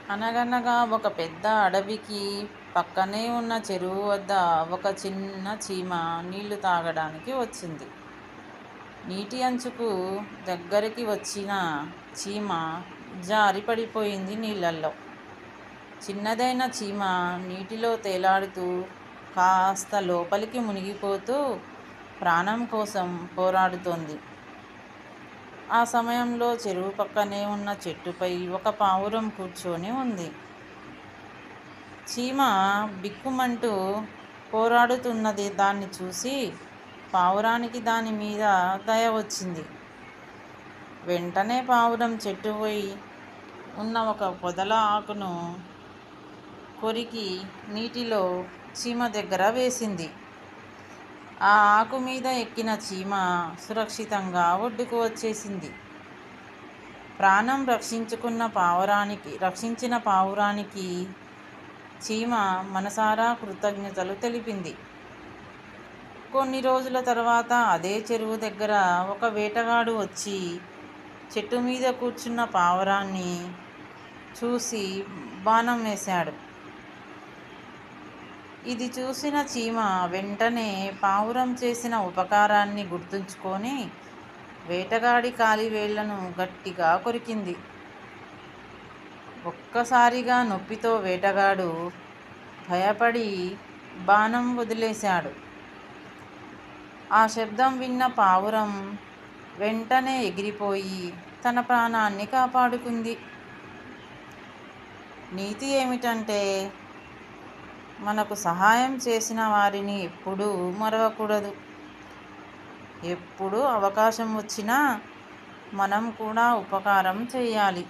అనగనగా ఒక పెద్ద అడవికి పక్కనే ఉన్న చెరువు వద్ద ఒక చిన్న చీమ నీళ్లు తాగడానికి వచ్చింది. నీటి అంచుకు దగ్గరికి వచ్చిన చీమ జారి పడిపోయింది నీళ్ళల్లో. చిన్నదైన చీమ నీటిలో తేలాడుతూ కాస్త లోపలికి మునిగిపోతూ ప్రాణం కోసం పోరాడుతోంది. ఆ సమయంలో చెరువు పక్కనే ఉన్న చెట్టుపై ఒక పావురం కూర్చొని ఉంది. చీమ బిక్కుమంటూ పోరాడుతున్నది దాన్ని చూసి పావురానికి దాని మీద దయ వచ్చింది. వెంటనే పావురం చెట్టుపై ఉన్న ఒక పొదల ఆకును కొరికి నీటిలో చీమ దగ్గర వేసింది. ఆ ఆకు మీద ఎక్కిన చీమ సురక్షితంగా ఒడ్డుకు వచ్చేసింది. ప్రాణం రక్షించిన పావురానికి చీమ మనసారా కృతజ్ఞతలు తెలిపింది. కొన్ని రోజుల తర్వాత అదే చెరువు దగ్గర ఒక వేటగాడు వచ్చి చెట్టు మీద కూర్చున్న పావురాన్ని చూసి బాణం వేశాడు. ఇది చూసిన చీమ వెంటనే పావురం చేసిన ఉపకారాన్ని గుర్తుంచుకొని వేటగాడి కాలి వేళ్లను గట్టిగా కొరికింది. ఒక్కసారిగా నొప్పితో వేటగాడు భయపడి బాణం వదిలేశాడు. ఆ శబ్దం విన్న పావురం వెంటనే ఎగిరిపోయి తన ప్రాణాన్ని కాపాడుకుంది. నీతి ఏమిటంటే, మనకు సహాయం చేసిన వారిని ఎప్పుడూ మరవకూడదు. ఎప్పుడు అవకాశం వచ్చినా మనం కూడా ఉపకారం చేయాలి.